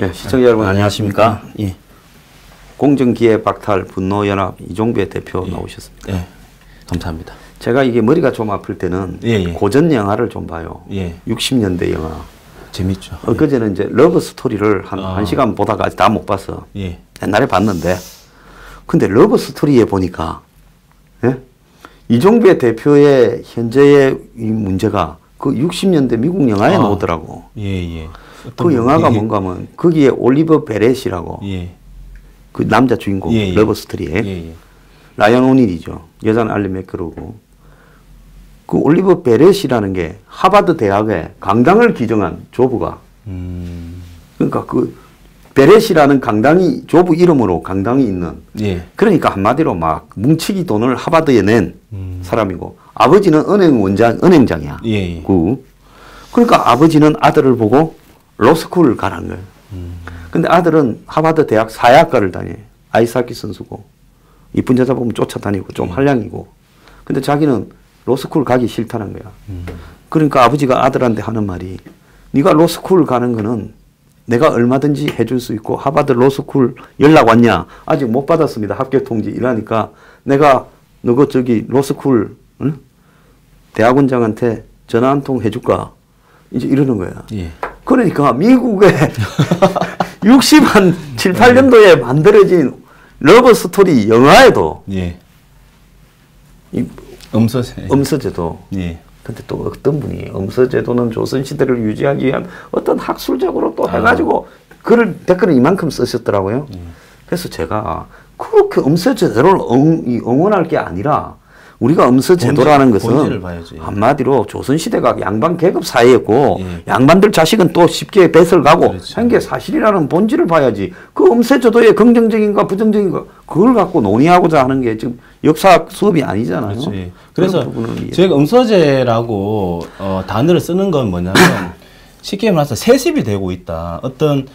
예, 시청자 여러분 안녕하십니까? 예. 공정기획박탈 분노연합 이종배 대표 나오셨습니다. 예, 감사합니다. 제가 이게 머리가 좀 아플 때는 고전 영화를 좀 봐요. 60년대 영화. 재밌죠. 엊그제는 이제 러브 스토리를 한 시간 보다가 아직 다 못 봤어. 옛날에 봤는데. 근데 러브 스토리에 보니까 이종배 대표의 현재의 이 문제가 그 60년대 미국 영화에 나오더라고. 그 영화가 뭔가 하면 거기에 올리버 베렛이라고 그 남자 주인공 러브 스토리에 라이언 오닐이죠. 여자는 알리 맥그로고 그 올리버 베렛이라는 게 하버드 대학에 강당을 기증한 조부가 그러니까 그 베렛이라는 강당이 조부 이름으로 강당이 있는 그러니까 한마디로 막 뭉치기 돈을 하버드에 낸 사람이고 아버지는 은행장이야. 그러니까 아버지는 아들을 보고 로스쿨을 가라는 거예요. 근데 아들은 하버드 대학 사회학과를 다녀요. 아이스하키 선수고 이쁜 여자 보면 쫓아다니고 좀 한량이고 근데 자기는 로스쿨 가기 싫다는 거야. 그러니까 아버지가 아들한테 하는 말이 네가 로스쿨 가는 거는 내가 얼마든지 해줄 수 있고 하버드 로스쿨 연락 왔냐? 아직 못 받았습니다. 합격 통지 이러니까 내가 너가 저기 로스쿨 대학원장한테 전화 한 통 해줄까? 이제 이러는 거야. 그러니까 미국의 7, 8년도에 만들어진 러브 스토리 영화에도 엄서제도 근데 또 어떤 분이 엄서제도는 조선시대를 유지하기 위한 어떤 학술적으로 또 해가지고 글을 댓글을 이만큼 쓰셨더라고요. 그래서 제가 그렇게 엄서제도를 응원할 게 아니라 우리가 엄서제도라는 것은 한마디로 조선시대가 양반 계급 사회였고 양반들 자식은 또 쉽게 뱃을 가고 한 게 사실이라는 본질을 봐야지 그 엄서제도의 긍정적인가 부정적인가 그걸 갖고 논의하고자 하는 게 지금 역사 수업이 아니잖아요. 그래서 저희가 엄서제라고 단어를 쓰는 건 뭐냐면 쉽게 말해서 세습이 되고 있다. 어떤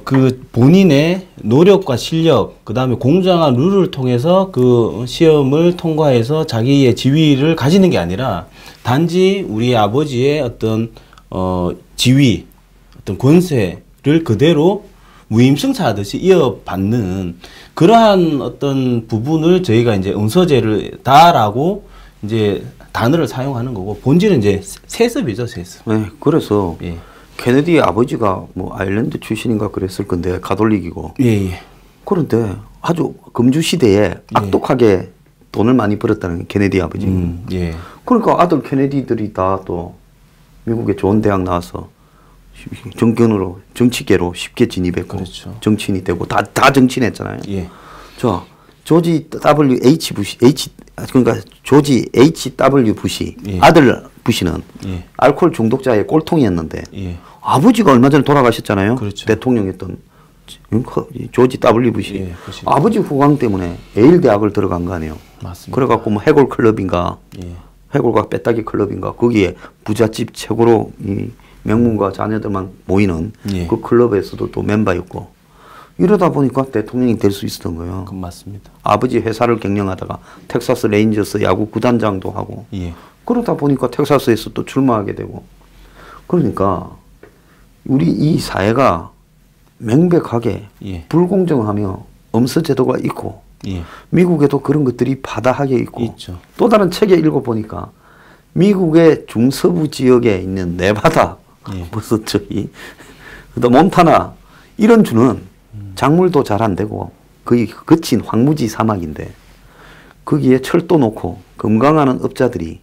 그 본인의 노력과 실력, 그 다음에 공정한 룰을 통해서 그 시험을 통과해서 자기의 지위를 가지는 게 아니라 단지 우리 아버지의 어떤 지위, 어떤 권세를 그대로 무임승차하듯이 이어받는 그러한 어떤 부분을 저희가 이제 음서제를 다라고 이제 단어를 사용하는 거고 본질은 이제 세습이죠, 세습. 네, 그래서 케네디의 아버지가 뭐 아일랜드 출신인가 그랬을 건데 가톨릭이고 그런데 아주 금주 시대에 악독하게 돈을 많이 벌었다는 케네디 아버지. 그러니까 아들 케네디들이 다 또 미국의 좋은 대학 나와서 정견으로 정치계로 쉽게 진입했고 정치인이 되고 다 정치인했잖아요. 자 조지 W.H. 부시 그러니까 조지 H.W. 부시 아들 부시는 알코올 중독자의 꼴통이었는데 아버지가 얼마 전에 돌아가셨잖아요. 대통령이었던 조지 W. 부시 아버지 후광 때문에 예일 대학을 들어간 거 아니에요. 그래갖고 뭐 해골 클럽인가 해골과 빼따기 클럽인가 거기에 부잣집 최고로 이 명문가 자녀들만 모이는 그 클럽에서도 또 멤버였고 이러다 보니까 대통령이 될 수 있었던 거예요. 맞습니다. 아버지 회사를 경영하다가 텍사스 레인저스 야구 구단장도 하고 그러다 보니까 텍사스에서 또 출마하게 되고 그러니까 우리 이 사회가 명백하게 불공정하며 엄서제도가 있고 미국에도 그런 것들이 바다하게 있고 또 다른 책에 읽어보니까 미국의 중서부 지역에 있는 네바다 무슨 저기 몬타나 이런 주는 작물도 잘 안 되고 거의 거친 황무지 사막인데 거기에 철도 놓고 건강하는 업자들이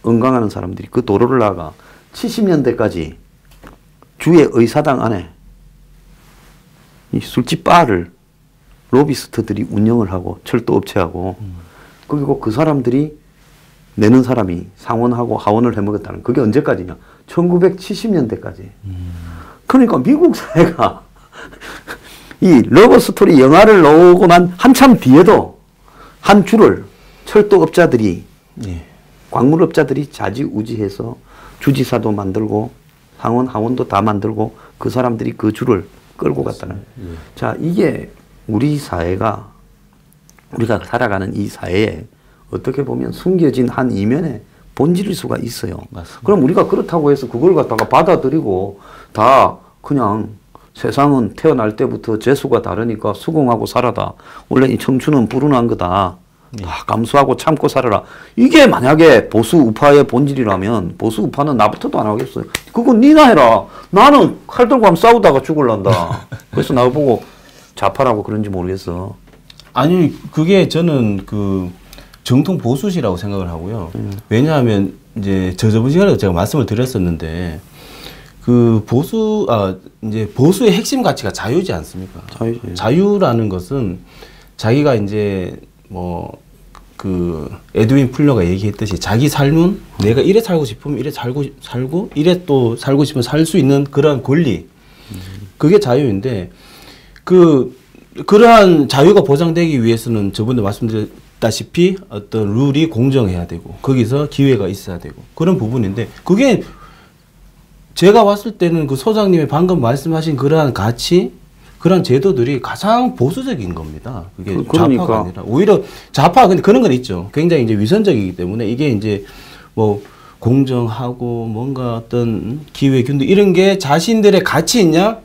건강하는 사람들이 그 도로를 나가 70년대까지 주의 의사당 안에 이 술집 바를 로비스트들이 운영을 하고 철도 업체하고 그리고 그 사람들이 내는 사람이 상원하고 하원을 해먹었다는 그게 언제까지냐 1970년대까지 그러니까 미국 사회가 이 러브 스토리 영화를 나오고 난 한참 뒤에도 한 줄을 철도업자들이 예. 광물업자들이 자지우지해서 주지사도 만들고 상원, 하원도 다 만들고 그 사람들이 그 줄을 끌고 갔다는. 예. 자, 이게 우리 사회가 우리가 살아가는 이 사회에 어떻게 보면 숨겨진 한 이면의 본질일 수가 있어요. 맞습니다. 그럼 우리가 그렇다고 해서 그걸 갖다가 받아들이고 다 그냥 세상은 태어날 때부터 재수가 다르니까 수긍하고 살아다. 원래 이 청춘은 불운한 거다. 다 감수하고 참고 살아라. 이게 만약에 보수 우파의 본질이라면 보수 우파는 나부터도 안 하겠어요. 그건 니나 해라. 나는 칼 들고 하면 싸우다가 죽을란다. 그래서 나보고 좌파라고 그런지 모르겠어. 아니 그게 저는 그 정통 보수시라고 생각을 하고요. 왜냐하면 이제 저번 시간에도 제가 말씀을 드렸었는데 그 이제 보수의 핵심 가치가 자유지 않습니까? 자유지. 자유라는 것은 자기가 이제 그 에드윈 풀러가 얘기했듯이 자기 삶은 내가 이래 살고 싶으면 이래 살고 이래 또 살고 싶으면 살 수 있는 그런 권리. 그게 자유인데 그러한 자유가 보장되기 위해서는 저번에 말씀드렸다시피 어떤 룰이 공정해야 되고 거기서 기회가 있어야 되고 그런 부분인데 그게 제가 봤을 때는 그 소장님이 방금 말씀하신 그러한 가치 그런 제도들이 가장 보수적인 겁니다. 그게 그러니까. 좌파가 아니라 오히려 좌파 근데 그런 건 있죠. 굉장히 이제 위선적이기 때문에 이게 이제 뭐 공정하고 뭔가 어떤 기회 균등 이런 게 자신들의 가치 있냐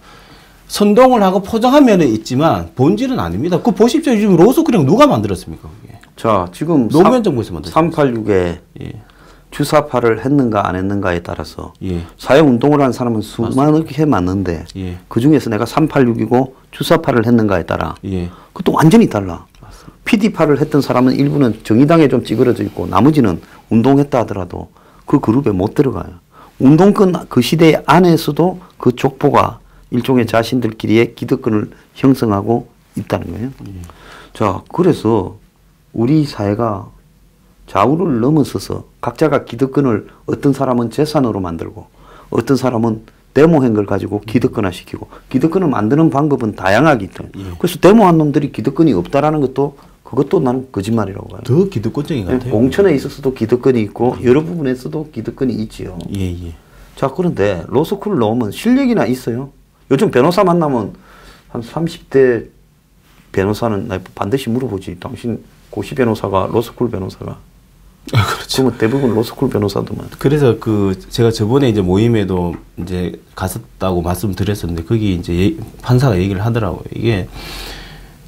선동을 하고 포장한 면은 있지만 본질은 아닙니다. 그 보십시오. 지금 로스쿨이랑 누가 만들었습니까? 그게. 자 지금 노무현 정부에서 만들었습니다. 386에 예. 주사파를 했는가 안 했는가에 따라서 예. 사회운동을 한 사람은 수많게 많은데 예. 그중에서 내가 386이고 주사파를 했는가에 따라 예. 그것도 완전히 달라. 맞습니다. PD파를 했던 사람은 일부는 정의당에 좀 찌그러져 있고 나머지는 운동했다 하더라도 그 그룹에 못 들어가요. 운동권 그 시대 안에서도 그 족보가 일종의 자신들끼리의 기득권을 형성하고 있다는 거예요. 자, 그래서 우리 사회가 좌우를 넘어서서 각자가 기득권을 어떤 사람은 재산으로 만들고 어떤 사람은 데모한 걸 가지고 기득권화시키고 기득권을 만드는 방법은 다양하기 때문에 그래서 데모한 놈들이 기득권이 없다라는 것도 그것도 나는 거짓말이라고 봐요. 더 기득권적인 것 같아요. 공천에 있어서도 기득권이 있고 여러 부분에서도 기득권이 있지요. 예. 자, 그런데 로스쿨을 넣으면 실력이나 있어요. 요즘 변호사 만나면 한 30대 변호사는 나 반드시 물어보지. 당신 고시 변호사가 로스쿨 변호사가. 그렇죠. 그러면 대부분 로스쿨 변호사도만. 그래서 제가 저번에 이제 모임에도 이제 갔었다고 말씀드렸었는데 거기 이제 판사가 얘기를 하더라고요. 이게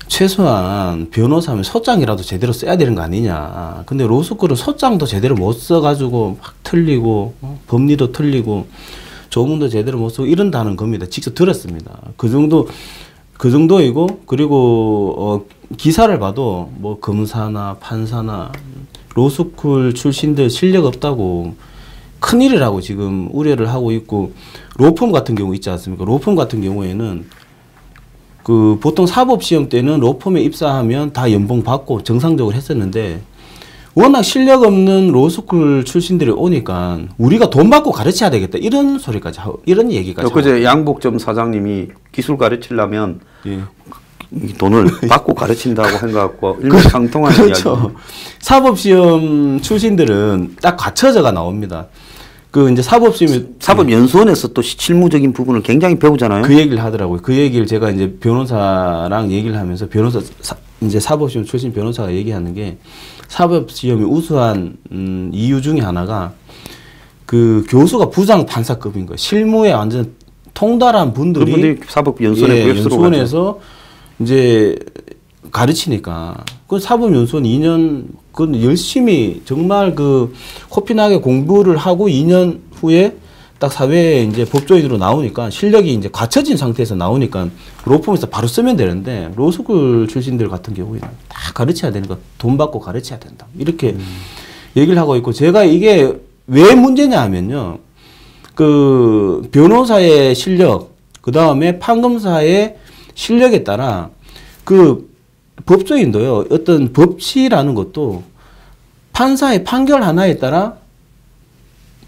최소한 변호사면 소장이라도 제대로 써야 되는 거 아니냐. 근데 로스쿨은 소장도 제대로 못 써가지고 막 틀리고 법리도 틀리고 조문도 제대로 못 쓰고 이런다는 겁니다. 직접 들었습니다. 그 정도이고 그리고 기사를 봐도 뭐 검사나 판사나 로스쿨 출신들 실력 없다고 큰일이라고 지금 우려를 하고 있고 로펌 같은 경우 있지 않습니까? 로펌 같은 경우에는 그 보통 사법시험 때는 로펌에 입사하면 다 연봉 받고 정상적으로 했었는데 워낙 실력 없는 로스쿨 출신들이 오니까 우리가 돈 받고 가르쳐야 되겠다 이런 소리까지 하고 이런 얘기까지 그제 양복점 사장님이 기술 가르치려면 예. 돈을 받고 가르친다고 생각하고 일맥상통한 그렇죠. 이야기. 사법시험 출신들은 딱 갖춰져가 나옵니다. 그 이제 사법연수원에서 또 실무적인 부분을 굉장히 배우잖아요. 그 얘기를 하더라고요. 그 얘기를 제가 이제 변호사랑 얘기를 하면서 이제 사법시험 출신 변호사가 얘기하는 게 사법시험이 우수한 이유 중에 하나가 그 교수가 부장 판사급인 거예요. 실무에 완전 통달한 분들이 사법연수원에 연수원에서 이제 가르치니까 그 사법연수원 2년 그 열심히 정말 그 코피나게 공부를 하고 2년 후에 딱 사회에 이제 법조인으로 나오니까 실력이 이제 갖춰진 상태에서 나오니까 로펌에서 바로 쓰면 되는데 로스쿨 출신들 같은 경우에는 다 가르쳐야 되는 거 돈 받고 가르쳐야 된다 이렇게 얘기를 하고 있고 제가 이게 왜 문제냐 하면요 그 변호사의 실력 그 다음에 판검사의 실력에 따라 그 법조인도요 어떤 법치라는 것도 판사의 판결 하나에 따라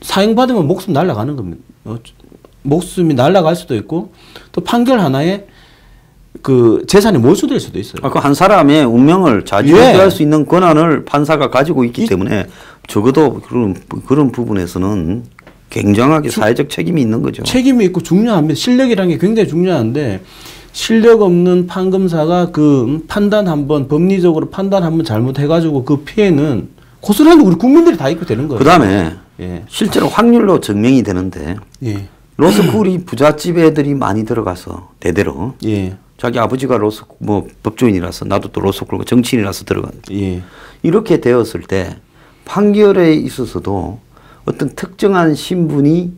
사형받으면 목숨 날아가는 겁니다. 목숨이 날아갈 수도 있고 또 판결 하나에 그 재산이 몰수될 수도 있어요. 그 한 사람의 운명을 좌지우지할 수 있는 권한을 판사가 가지고 있기 때문에 적어도 그런 부분에서는 굉장하게 사회적 책임이 있는 거죠. 책임이 있고 중요합니다. 실력이라는 게 굉장히 중요한데 실력 없는 판검사가 그 판단 한번 법리적으로 판단 한번 잘못해가지고 그 피해는 고스란히 우리 국민들이 다 입고 되는 거예요. 그다음에 실제로 확률로 증명이 되는데 로스쿨이 부잣집 애들이 많이 들어가서 대대로 자기 아버지가 법조인이라서 나도 또 로스쿨 정치인이라서 들어간 이렇게 되었을 때 판결에 있어서도 어떤 특정한 신분이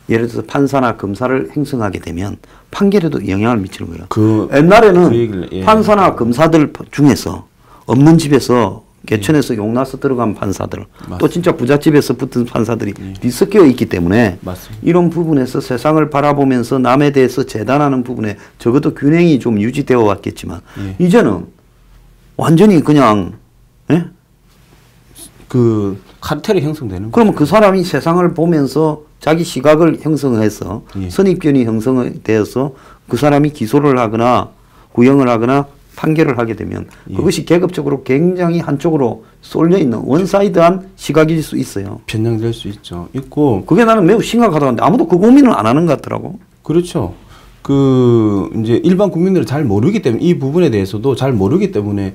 예를 들어서 판사나 검사를 행성하게 되면 판결에도 영향을 미치는 거예요. 옛날에는 판사나 검사들 중에서 없는 집에서 개천에서 용나서 들어간 판사들 또 진짜 부잣집에서 붙은 판사들이 뒤섞여 있기 때문에 이런 부분에서 세상을 바라보면서 남에 대해서 재단하는 부분에 적어도 균형이 좀 유지되어 왔겠지만 이제는 완전히 그냥 그 카르텔이 형성되는 거예요. 그러면 그 사람이 세상을 보면서 자기 시각을 형성해서 선입견이 형성되어서 그 사람이 기소를 하거나 구형을 하거나 판결을 하게 되면 그것이 계급적으로 굉장히 한쪽으로 쏠려 있는 원사이드한 시각일 수 있어요. 변형될 수 있죠. 있고 그게 나는 매우 심각하다는데 아무도 그 고민을 안 하는 것 같더라고. 그렇죠. 그 이제 일반 국민들은 잘 모르기 때문에 이 부분에 대해서도 잘 모르기 때문에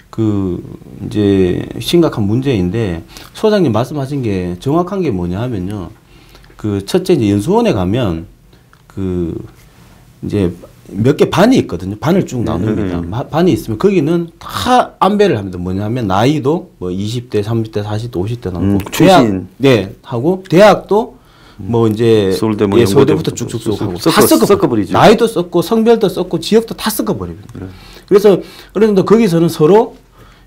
그 이제 심각한 문제인데 소장님 말씀하신 게 정확한 게 뭐냐 하면요. 그 첫째 이제 연수원에 가면 그 이제 몇 개 반이 있거든요. 반을 쭉 나눕니다. 반이 있으면 거기는 다 안배를 합니다. 뭐냐면 나이도 뭐 20대, 30대, 40대, 50대 나오고 출신 하고 대학도 뭐 이제 서울대 서울대부터 쭉쭉 하고 다 섞어버리죠. 나이도 섞고 성별도 섞고 지역도 다 섞어버립니다. 그래서 그런데 거기서는 서로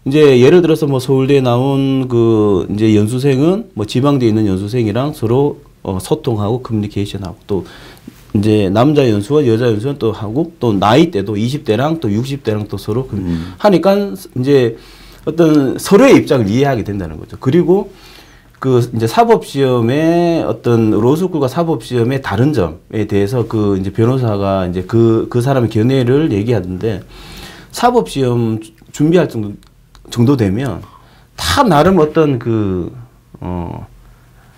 이제 예를 들어서 뭐 서울대에 나온 그 이제 연수생은 뭐 지방대에 있는 연수생이랑 서로 소통하고 커뮤니케이션하고 또 이제 남자 연수원, 여자 연수원 또 하고 또 나이대도 20대랑 또 60대랑 또 서로 하니까 이제 어떤 서로의 입장을 이해하게 된다는 거죠. 그리고 그 이제 사법시험의 어떤 로스쿨과 사법시험의 다른 점에 대해서 그 이제 변호사가 이제 그 사람의 견해를 얘기하던데 사법시험 준비할 정도 되면 다 나름 어떤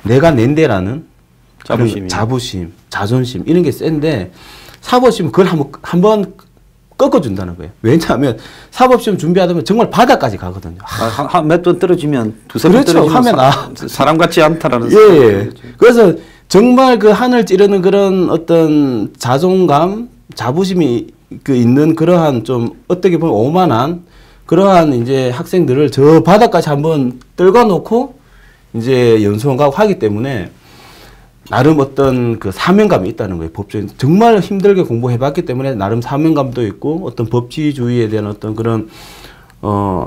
내가 낸데라는 자부심, 자존심 이런 게 센데 사법시험 그걸 한번 꺾어준다는 거예요. 왜냐하면 사법시험 준비하다 보면 정말 바닥까지 가거든요. 몇 번 떨어지면 두세 번 그렇죠. 떨어지면 사람 같지 않다라는 그래서 정말 그 하늘 찌르는 그런 어떤 자존감, 자부심이 그 있는 그러한 좀 어떻게 보면 오만한 그러한 이제 학생들을 저 바닥까지 한번 떨궈 놓고 이제 연수원 가고 하기 때문에 나름 어떤 그 사명감이 있다는 거예요. 법조인 정말 힘들게 공부해봤기 때문에 나름 사명감도 있고 어떤 법치주의에 대한 어떤 그런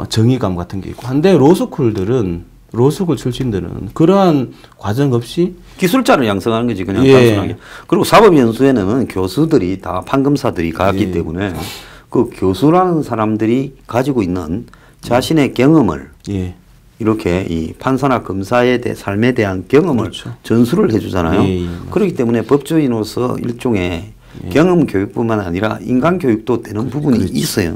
정의감 같은 게 있고 한데 로스쿨 출신들은 그러한 과정 없이 기술자를 양성하는 거지 그냥 단순하게. 그리고 사법연수에는 교수들이 다 판검사들이 갔기 때문에 그 교수라는 사람들이 가지고 있는 자신의 경험을 이렇게 이 판사나 검사의 삶에 대한 경험을 전수를 해주잖아요. 그렇기 때문에 법조인으로서 일종의 경험 교육뿐만 아니라 인간 교육도 되는 부분이 있어요.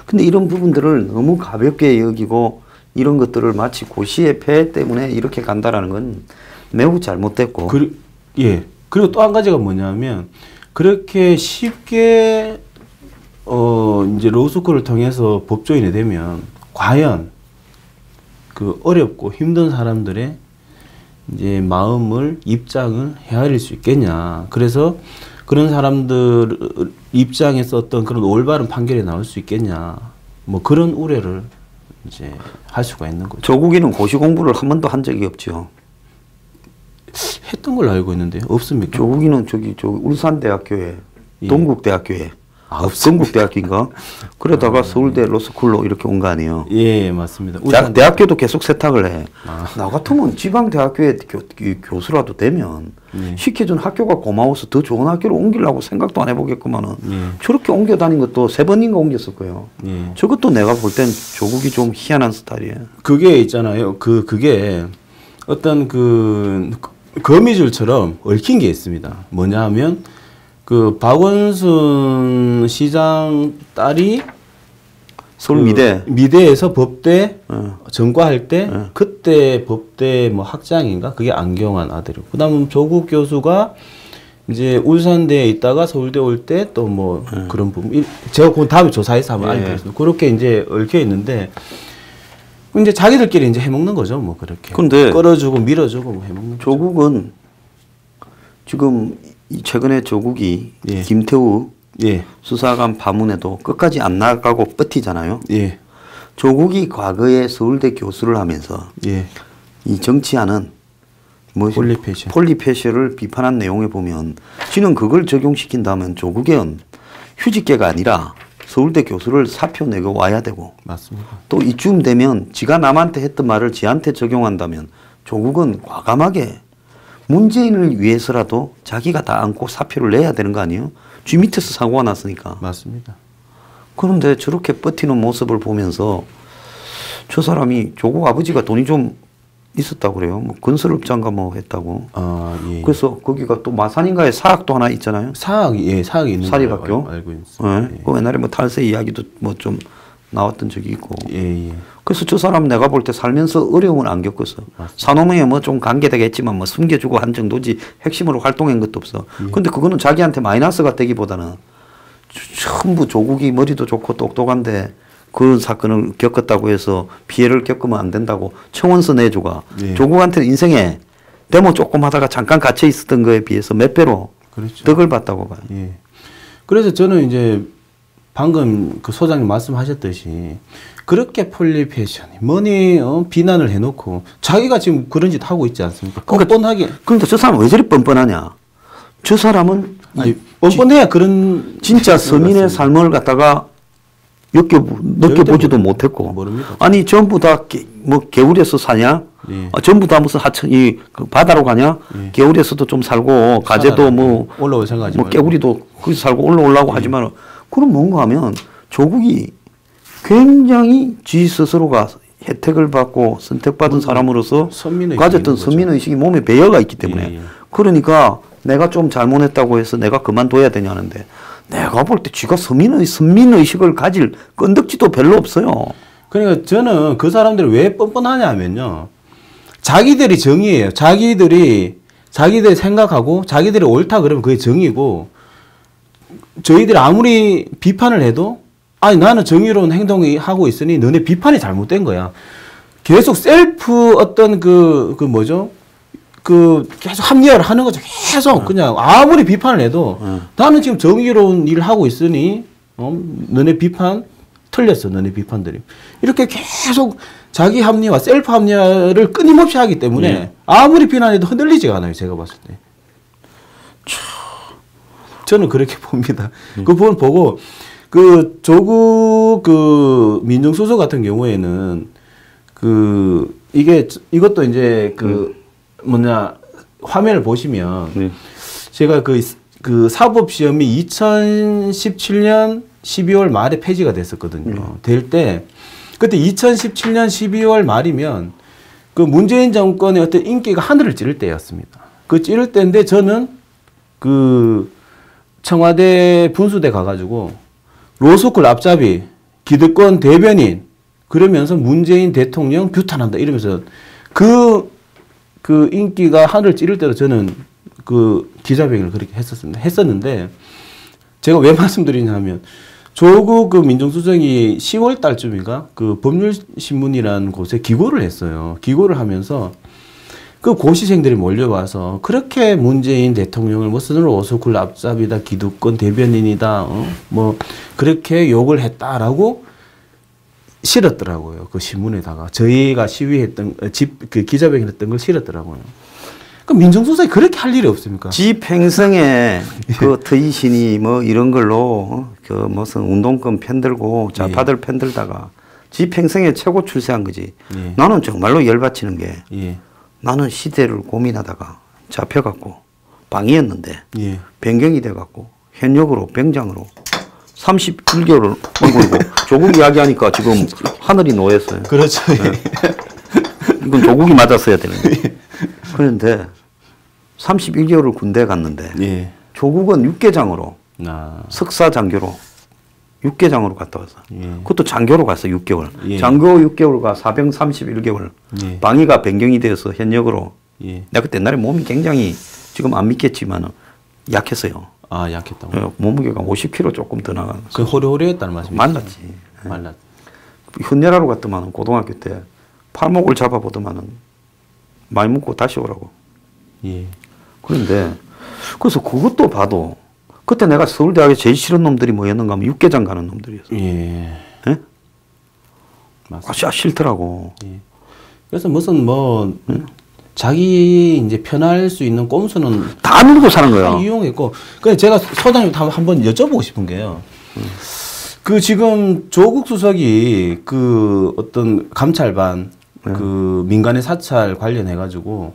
근데 이런 부분들을 너무 가볍게 여기고 이런 것들을 마치 고시의 폐해 때문에 이렇게 간다라는 건 매우 잘못됐고. 그리고 또 한 가지가 뭐냐면 그렇게 쉽게 이제 로스쿨을 통해서 법조인이 되면 과연 그 어렵고 힘든 사람들의 이제 마음을 입장을 헤아릴 수 있겠냐. 그래서 그런 사람들 입장에서 어떤 그런 올바른 판결이 나올 수 있겠냐. 뭐 그런 우려를 이제 할 수가 있는 거죠. 조국이는 고시 공부를 한 번도 한 적이 없죠. 했던 걸로 알고 있는데 없습니까? 조국이는 저기 울산대학교에 동국대학교에 건국대학교인가? 그러다가 서울대 로스쿨로 이렇게 온 거 아니에요? 예, 맞습니다. 대학교도 계속 세탁을 해. 나 같으면 지방대학교에 교수라도 되면 시켜준 학교가 고마워서 더 좋은 학교로 옮기려고 생각도 안 해보겠구만은 저렇게 옮겨 다닌 것도 3번인가 옮겼을 거예요. 저것도 내가 볼 땐 조국이 좀 희한한 스타일이에요. 그게 있잖아요. 그게 어떤 그 거미줄처럼 얽힌 게 있습니다. 뭐냐 하면 그 박원순 시장 딸이 서울 미대 미대에서 법대 전과할 때 그때 법대 뭐 학장인가 그게 안경환 아들이고 그다음 조국 교수가 이제 울산대에 있다가 서울대 올 때 또 뭐 그런 부분 제가 그 다음에 조사해서 한번 알려드리겠습니다. 그렇게 이제 얽혀 있는데 이제 자기들끼리 이제 해먹는 거죠 뭐 그렇게. 근데 끌어주고 밀어주고 뭐 해먹는. 조국은 지금 최근에 조국이 김태우 수사관 파문에도 끝까지 안 나가고 버티잖아요. 조국이 과거에 서울대 교수를 하면서 이 정치하는 뭐 폴리페시를 비판한 내용에 보면 지는 그걸 적용시킨다면 조국은 휴직계가 아니라 서울대 교수를 사표 내고 와야 되고 맞습니다. 또 이쯤 되면 지가 남한테 했던 말을 지한테 적용한다면 조국은 과감하게 문재인을 위해서라도 자기가 다 안고 사표를 내야 되는 거 아니에요? 쥐 밑에서 사고가 났으니까. 맞습니다. 그런데 저렇게 버티는 모습을 보면서 저 사람이 조국 아버지가 돈이 좀 있었다고 그래요. 뭐 건설업자인가 뭐 했다고. 그래서 거기가 또 마산인가에 사학도 하나 있잖아요. 사학이 있는 사립학교. 알고 있어요. 그 옛날에 뭐 탈세 이야기도 뭐 좀 나왔던 적이 있고. 그래서 저 사람 내가 볼 때 살면서 어려움을 안 겪었어. 산호명에 뭐 좀 관계되겠지만 뭐 숨겨주고 한 정도지 핵심으로 활동한 것도 없어. 근데 그거는 자기한테 마이너스가 되기보다는 전부 조국이 머리도 좋고 똑똑한데 그런 사건을 겪었다고 해서 피해를 겪으면 안 된다고 청원서 내주가 조국한테 인생에 데모 조금 하다가 잠깐 갇혀 있었던 거에 비해서 몇 배로 덕을 봤다고 봐요. 그래서 저는 이제 방금 그 소장님 말씀하셨듯이 그렇게 폴리페이션이 뭐니 비난을 해놓고 자기가 지금 그런 짓 하고 있지 않습니까? 뻔뻔하게. 그러니까 저 사람은 왜 저리 뻔뻔하냐? 저 사람은 뻔뻔해야 그런 진짜 서민의 삶을 갖다가 느껴보지도 못했고. 모릅니다. 아니 전부 다 뭐 개울에서 사냐? 전부 다 무슨 하천이 그 바다로 가냐? 개울에서도 좀 살고 가재도 뭐 올라올 생각하지 뭐 개구리도 거기서 살고 올라오려고 하지만 그럼 뭔가 하면 조국이 굉장히 지 스스로가 혜택을 받고 선택받은 사람으로서 가졌던 서민의식이 몸에 배어가 있기 때문에 그러니까 내가 좀 잘못했다고 해서 내가 그만둬야 되냐는데 내가 볼 때 쥐가 선민의식을 가질 끈덕지도 별로 없어요. 그러니까 저는 그 사람들이 왜 뻔뻔하냐면요. 자기들이 정의예요. 자기들이 생각하고 자기들이 옳다 그러면 그게 정의고 저희들이 아무리 비판을 해도 아니 나는 정의로운 행동을 하고 있으니 너네 비판이 잘못된 거야. 계속 셀프 어떤 그 뭐죠? 그 계속 합리화를 하는 거죠. 계속 그냥 아무리 비판을 해도 나는 지금 정의로운 일을 하고 있으니 너네 비판 틀렸어. 너네 비판들이. 이렇게 계속 자기 합리화, 셀프 합리화를 끊임없이 하기 때문에 아무리 비난해도 흔들리지가 않아요. 제가 봤을 때. 저는 그렇게 봅니다. 그 부분 보고 그 조국 그 민정수석 같은 경우에는 그 이것도 이제 그 뭐냐 화면을 보시면 제가 그 사법시험이 2017년 12월 말에 폐지가 됐었거든요. 될 때 그때 2017년 12월 말이면 그 문재인 정권의 어떤 인기가 하늘을 찌를 때였습니다. 그 찌를 때인데 저는 그 청와대 분수대 가가지고 로스쿨 앞잡이 기득권 대변인 그러면서 문재인 대통령 규탄한다 이러면서 그 인기가 하늘을 찌를 때도 저는 그 기자회견을 그렇게 했었는데 제가 왜 말씀드리냐면 조국 그 민정수석이 10월 달쯤인가 그 법률신문이라는 곳에 기고를 했어요. 기고를 하면서 그 고시생들이 몰려와서 그렇게 문재인 대통령을 무슨 로스쿨 앞잡이다 기득권 대변인이다 뭐 그렇게 욕을 했다라고 실었더라고요. 그 신문에다가 저희가 시위했던 그 기자회견했던 걸 실었더라고요. 그 민정수석이 그렇게 할 일이 없습니까? 지 평생에 그 트윗이니 뭐 이런 걸로 그 무슨 운동권 편들고 좌파들 편들다가 지 평생에 최고 출세한 거지. 나는 정말로 열받치는 게 나는 시대를 고민하다가 잡혀갖고 방이었는데 변경이 돼갖고 현역으로 병장으로 31개월을 엉고이고 조국 이야기하니까 지금 하늘이 노였어요. 그렇죠. 이건 조국이 맞았어야 되는데. 그런데 31개월을 군대에 갔는데 조국은 육개장으로 석사 장교로 육개장으로 갔다 왔어. 그것도 장교로 갔어 6개월. 장교 6개월과 사병 31개월. 방위가 변경이 되어서 현역으로. 내가 그때 옛날에 몸이 굉장히 지금 안 믿겠지만 약했어요. 아 약했다고? 몸무게가 50kg 조금 더 나가는. 그 호리호리했다는 말씀이시죠? 말랐지. 말랐. 헌혈하러 갔더만은 고등학교 때 팔목을 잡아보더만은 많이 먹고 다시 오라고. 그런데 그래서 그것도 봐도 그때 내가 서울대학에 제일 싫은 놈들이 뭐였는가 하면 육개장 가는 놈들이었어. 맞습니다. 싫더라고. 그래서 무슨 뭐 자기 이제 편할 수 있는 꼼수는 다 누르고 사는 거야. 이용했고. 그래서 제가 소장님 한번 여쭤보고 싶은 게요. 그 지금 조국 수석이 그 어떤 감찰반 그 민간의 사찰 관련해 가지고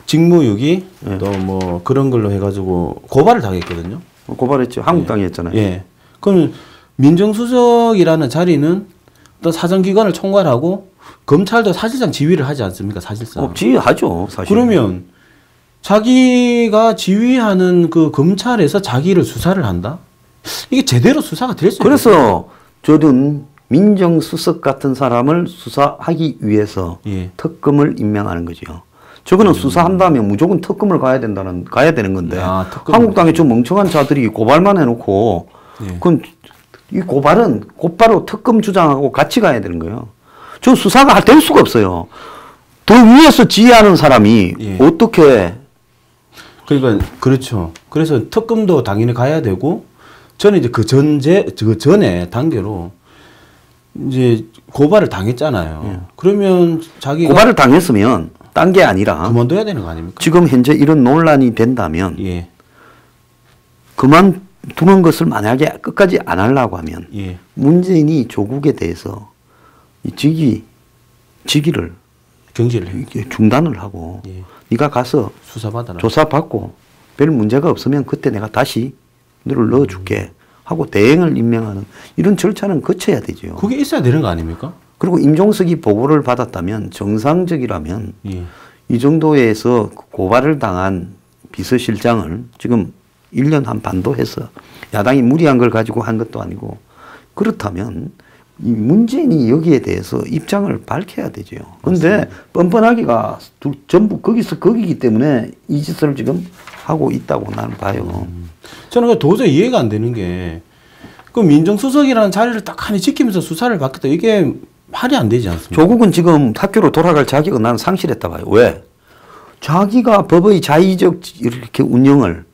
직무유기 또 뭐 그런 걸로 해 가지고 고발을 당했거든요. 고발했죠. 한국당이 했잖아요. 예. 그럼 민정수석이라는 자리는 또 사정기관을 총괄하고 검찰도 사실상 지휘를 하지 않습니까? 사실상. 지휘하죠. 사실. 그러면 자기가 지휘하는 그 검찰에서 자기를 수사를 한다? 이게 제대로 수사가 될 수 있어요. 그래서 저는 민정수석 같은 사람을 수사하기 위해서 특검을 임명하는 거죠. 저거는 수사한다면 무조건 특검을 가야 되는 건데 한국당의 좀 멍청한 자들이 고발만 해놓고 그건 이 고발은 곧바로 특검 주장하고 같이 가야 되는 거예요. 저 수사가 될 수가 없어요. 더 위에서 지휘하는 사람이 어떻게 그러니까 그렇죠. 그래서 특검도 당연히 가야 되고 저는 이제 그 전에 단계로 이제 고발을 당했잖아요. 그러면 자기가 고발을 당했으면 딴 게 아니라 그만둬야 되는 거 아닙니까? 지금 현재 이런 논란이 된다면 그만두는 것을 만약에 끝까지 안 하려고 하면 문재인이 조국에 대해서 직위를 경질을 해. 중단을 하고 네가 가서 수사받아라. 조사받고 별 문제가 없으면 그때 내가 다시 너를 넣어줄게 하고 대행을 임명하는 이런 절차는 거쳐야 되죠. 그게 있어야 되는 거 아닙니까? 그리고 임종석이 보고를 받았다면 정상적이라면 이 정도에서 고발을 당한 비서실장을 지금 1년 한 반도 해서 야당이 무리한 걸 가지고 한 것도 아니고 그렇다면 이 문재인이 여기에 대해서 입장을 밝혀야 되죠. 그런데 뻔뻔하기가 전부 거기기 때문에 이 짓을 지금 하고 있다고 나는 봐요. 저는 도저히 이해가 안 되는 게 그 민정수석이라는 자리를 딱하니 지키면서 수사를 받겠다. 이게 말이 안 되지 않습니까? 조국은 지금 학교로 돌아갈 자격은 나는 상실했다 봐요. 왜? 자기가 법의 자의적 이렇게 운영을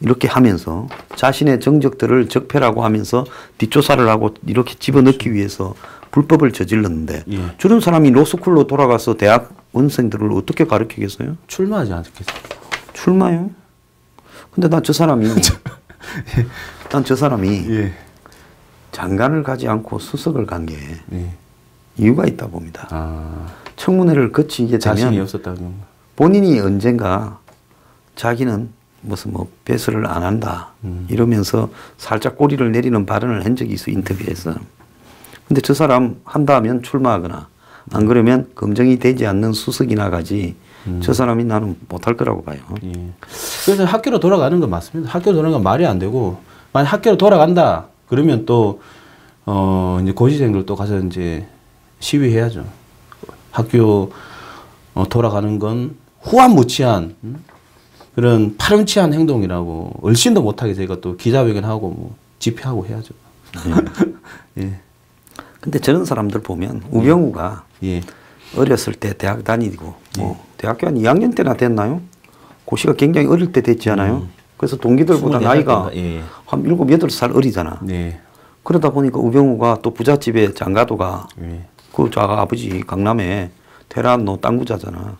이렇게 하면서 자신의 정적들을 적폐라고 하면서 뒷조사를 하고 이렇게 집어넣기 위해서 불법을 저질렀는데 저런 사람이 로스쿨로 돌아가서 대학원생들을 어떻게 가르치겠어요? 출마하지 않겠어요? 출마요? 근데 난 저 사람이 장관을 가지 않고 수석을 간 게 이유가 있다 봅니다. 청문회를 거치게 자신이 없었다는 본인이 언젠가 자기는 무슨 뭐 배설을 안 한다 이러면서 살짝 꼬리를 내리는 발언을 한 적이 있어 인터뷰에서. 근데 저 사람 한다면 출마하거나 안 그러면 검증이 되지 않는 수석이나 가지 저 사람이 나는 못할 거라고 봐요. 그래서 학교로 돌아가는 건 맞습니다. 학교로 돌아가는 건 말이 안 되고 만약 학교로 돌아간다 그러면 또 이제 고시생들 또 가서 이제 시위해야죠. 학교 돌아가는 건 후한무치한 그런 파렴치한 행동이라고 얼씬도 못하게 저희가 또 기자회견하고 뭐 집회하고 해야죠. 근데 저런 사람들 보면 우병우가 어렸을 때 대학 다니고 뭐 대학교 한 2학년 때나 됐나요? 고시가 굉장히 어릴 때 됐지 않아요? 그래서 동기들보다 나이가 한 7, 8살 어리잖아. 그러다 보니까 우병우가 또 부잣집의 장가도가 그 자가 아버지 강남에 테라노 땅 부자잖아.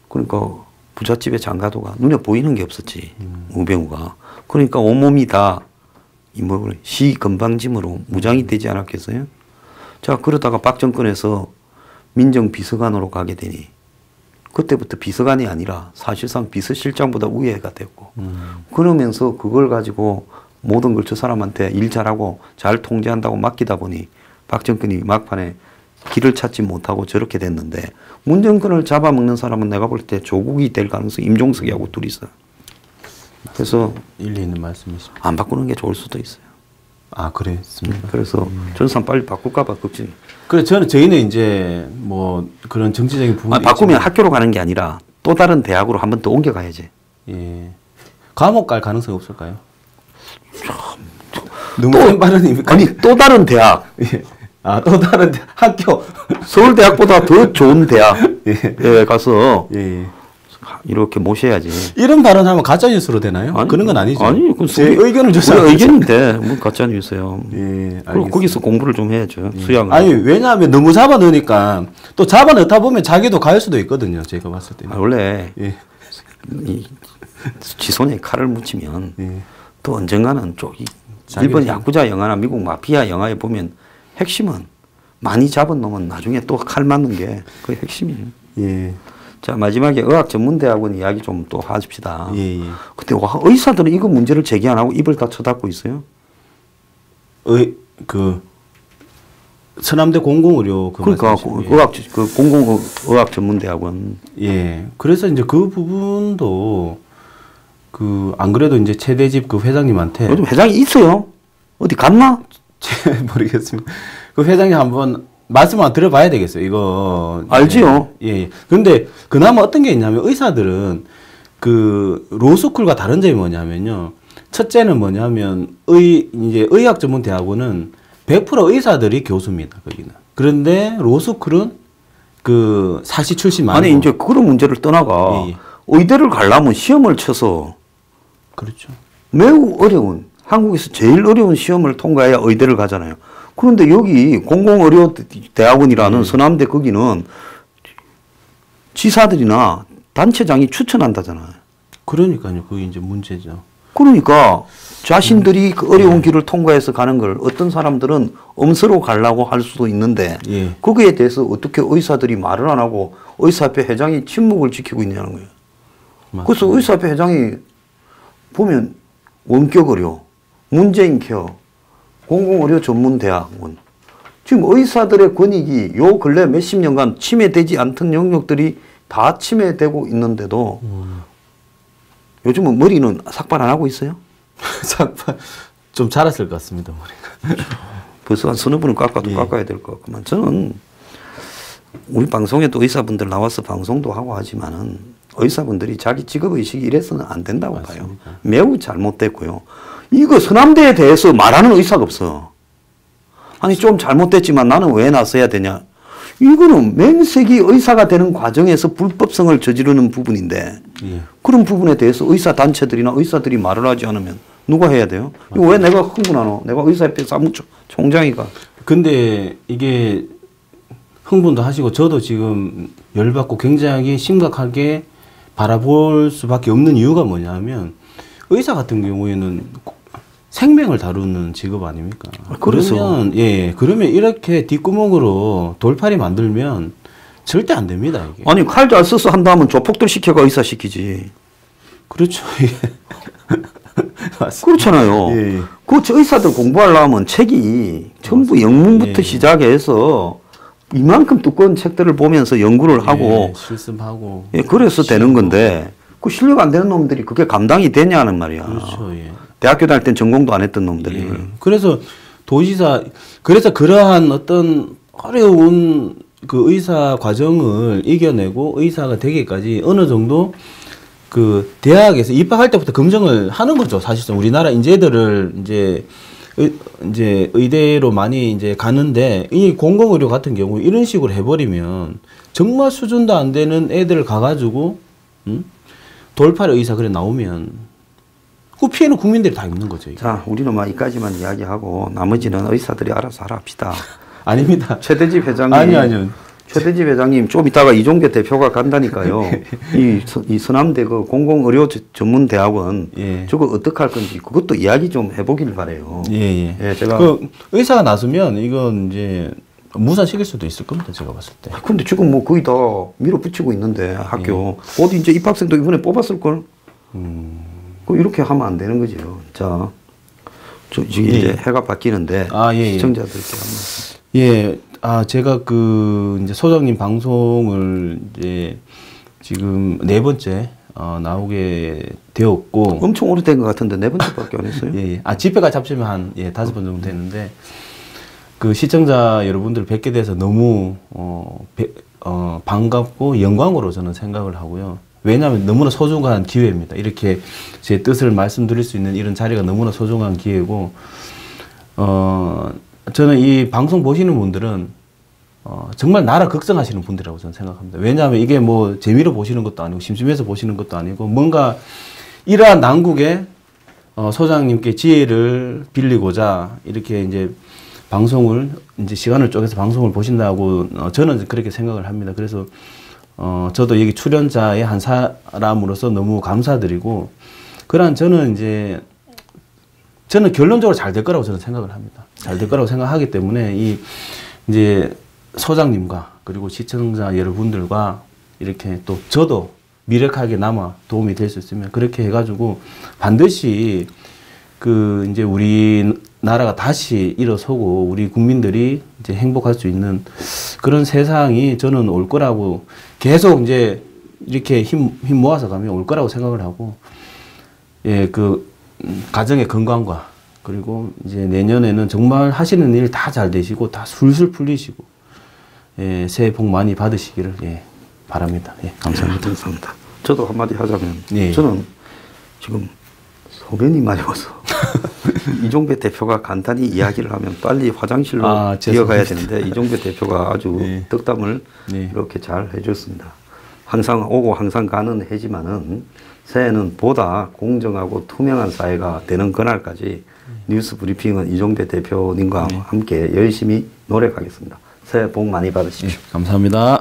그러니까 부잣집의 장가도가 눈에 보이는 게 없었지. 우병우가. 그러니까 온몸이 다 시 건방짐으로 무장이 되지 않았겠어요? 자, 그러다가 박 정권에서 민정비서관으로 가게 되니 그때부터 비서관이 아니라 사실상 비서실장보다 우회가 됐고 그러면서 그걸 가지고 모든 걸 저 사람한테 일 잘하고 잘 통제한다고 맡기다 보니 박 정권이 막판에 길을 찾지 못하고 저렇게 됐는데 문 정권을 잡아먹는 사람은 내가 볼 때 조국이 될 가능성이 임종석이하고 둘이서 그래서 일리 있는 말씀이십니다. 안 바꾸는 게 좋을 수도 있어요. 아, 그랬습니까? 그래서 전산 빨리 바꿀까봐 걱정. 그래, 저희는 이제 뭐 그런 정치적인 부분이 바꾸면 있지만. 학교로 가는 게 아니라 또 다른 대학으로 한 번 더 옮겨가야지. 예. 감옥 갈 가능성이 없을까요? 너무 센 발언입니까? 아니, 또 다른 대학. 예. 아, 또 다른 학교. 서울대학보다 더 좋은 대학에 가서 예. 이렇게 모셔야지. 이런 발언하면 가짜뉴스로 되나요? 아니, 그런 건 아니죠. 아니, 제 의견을 조사하는 우리 의견인데 뭐 가짜뉴스요. 예, 그리고 거기서 공부를 좀 해야죠. 예. 수양을. 아니, 왜냐하면 너무 잡아넣으니까 또 잡아넣다 보면 자기도 갈 수도 있거든요. 제가 봤을 때는. 원래 예. 이 지손에 칼을 묻히면 예. 또 언젠가는 일본 야쿠자 영화나 미국 마피아 영화에 보면 핵심은 많이 잡은 놈은 나중에 또 칼 맞는 게 그 핵심이에요. 예. 자, 마지막에 의학전문대학원 이야기 좀 또 하십시다. 예, 예. 근데 의사들은 이거 문제를 제기 안 하고 입을 다 쳐닫고 있어요. 서남대 공공의료 그러니까 공공의학전문대학원. 예. 그래서 이제 그 부분도 안 그래도 이제 최대집 그 회장님한테 요즘 회장이 있어요. 어디 갔나? 모르겠습니다. 그 회장님 한번 말씀 한번 들어봐야 되겠어요. 이거 알지요. 예. 그런데 그나마 어떤 게 있냐면 의사들은 그 로스쿨과 다른 점이 뭐냐면요. 첫째는 뭐냐면 이제 의학전문대학원은 100% 의사들이 교수입니다. 거기는. 그런데 로스쿨은 그 사시 출신 말고. 아니 이제 그런 문제를 떠나가 예. 의대를 가려면 시험을 쳐서 그렇죠. 매우 어려운 한국에서 제일 어려운 시험을 통과해야 의대를 가잖아요. 그런데 여기 공공의료대학원이라는 서남대 거기는 지사들이나 단체장이 추천한다잖아요. 그러니까요. 그게 이제 문제죠. 그러니까 자신들이 그 어려운 길을 통과해서 가는 걸 어떤 사람들은 엄서로 가려고 할 수도 있는데 예. 거기에 대해서 어떻게 의사들이 말을 안 하고 의사협회 회장이 침묵을 지키고 있냐는 거예요. 맞습니다. 그래서 의사협회 회장이 보면 원격의료, 문재인케어, 공공의료전문대학원 지금 의사들의 권익이 요 근래 몇십 년간 침해되지 않던 영역들이 다 침해되고 있는데도 요즘은 머리는 삭발 안 하고 있어요? 삭발 좀 자랐을 것 같습니다. 머리가. 벌써 한 서너 분은 깎아도 깎아야 될 것 같구만. 저는 우리 방송에도 의사분들 나와서 방송도 하고 하지만은 의사분들이 자기 직업의식이 이래서는 안 된다고 맞습니다. 봐요. 매우 잘못됐고요. 이거 서남대에 대해서 말하는 의사가 없어. 아니 좀 잘못됐지만 나는 왜 나서야 되냐. 이거는 맹세기 의사가 되는 과정에서 불법성을 저지르는 부분인데 예. 그런 부분에 대해서 의사단체들이나 의사들이 말을 하지 않으면 누가 해야 돼요? 이거 왜 내가 흥분하노? 내가 의사협회 사무총장이가. 근데 이게 흥분도 하시고 저도 지금 열받고 굉장히 심각하게 바라볼 수밖에 없는 이유가 뭐냐면 의사 같은 경우에는 생명을 다루는 직업 아닙니까? 그러면 그러면 이렇게 뒷구멍으로 돌팔이 만들면 절대 안 됩니다. 이게. 아니 칼 잘 써서 한다면 조폭들 시켜가 의사 시키지. 그렇죠. 그렇잖아요. 예. 그 의사들 공부하려면 책이 전부 영문부터 시작해서 이만큼 두꺼운 책들을 보면서 연구를 하고 실습하고 그래서 되는 건데 그 실력 안 되는 놈들이 그게 감당이 되냐는 말이야. 그렇죠. 예. 대학교 다닐 땐 전공도 안 했던 놈들이. 그래서 도지사 그래서 그러한 어떤 어려운 그 의사 과정을 이겨내고 의사가 되기까지 어느 정도 그 대학에서 입학할 때부터 검증을 하는 거죠. 사실상 우리나라 인재들을 이제 의대로 많이 이제 가는데 이 공공의료 같은 경우 이런 식으로 해버리면 정말 수준도 안 되는 애들 가가지고 돌팔이 의사 그래 나오면 그 피해는 국민들이 다 입는 거죠. 이게. 자, 우리는 막 이까지만 이야기하고 나머지는 의사들이 알아서 하라 합시다. 아닙니다. 최대집 회장님. 아니요. 최대집 회장님 좀 이따가 이종계 대표가 간다니까요. 이 서남대 그 공공의료 전문대학원 저거 어떻게 할 건지 그것도 이야기 좀 해보길 바래요. 예, 제가 그 의사가 나서면 이건 이제 무산시킬 수도 있을 겁니다. 제가 봤을 때. 근데 지금 뭐 거의 다 밀어붙이고 있는데 학교 어디 이제 입학생도 이번에 뽑았을 걸. 이렇게 하면 안 되는 거죠. 자, 지금 이제 해가 바뀌는데 시청자들께 한번. 제가 그 이제 소장님 방송을 이제 지금 4번째 나오게 되었고. 엄청 오래된 것 같은데 4번째밖에 안 했어요? 예. 집회까지 합치면 한 5번 정도 됐는데 그 시청자 여러분들 뵙게 돼서 너무 반갑고 영광으로 저는 생각을 하고요. 왜냐하면 너무나 소중한 기회입니다. 이렇게 제 뜻을 말씀드릴 수 있는 이런 자리가 너무나 소중한 기회고, 저는 이 방송 보시는 분들은 정말 나라 걱정하시는 분들이라고 저는 생각합니다. 왜냐하면 이게 뭐 재미로 보시는 것도 아니고 심심해서 보시는 것도 아니고 뭔가 이러한 난국에 소장님께 지혜를 빌리고자 이렇게 이제 방송을 이제 시간을 쪼개서 방송을 보신다고 저는 그렇게 생각을 합니다. 그래서 저도 여기 출연자의 한 사람으로서 너무 감사드리고, 그러한 저는 결론적으로 잘 될 거라고 저는 생각을 합니다. 잘 될 거라고 생각하기 때문에 이제 소장님과 그리고 시청자 여러분들과 이렇게 또 저도 미력하게 남아 도움이 될 수 있으면 그렇게 해가지고 반드시 이제 우리나라가 다시 일어서고 우리 국민들이 이제 행복할 수 있는 그런 세상이 저는 올 거라고 계속 이제 이렇게 힘 모아서 가면 올 거라고 생각을 하고, 가정의 건강과 그리고 이제 내년에는 정말 하시는 일 다 잘 되시고 다 술술 풀리시고, 새해 복 많이 받으시기를 바랍니다. 감사합니다. 감사합니다. 저도 한마디 하자면 저는 지금 소변이 마려워서 이종배 대표가 간단히 이야기를 하면 빨리 화장실로 뛰어가야 되는데 이종배 대표가 아주 덕담을 이렇게 잘 해줬습니다. 항상 오고 항상 가는 해지만은 새해는 보다 공정하고 투명한 사회가 되는 그날까지 뉴스 브리핑은 이종배 대표님과 함께 열심히 노력하겠습니다. 새해 복 많이 받으십시오. 감사합니다.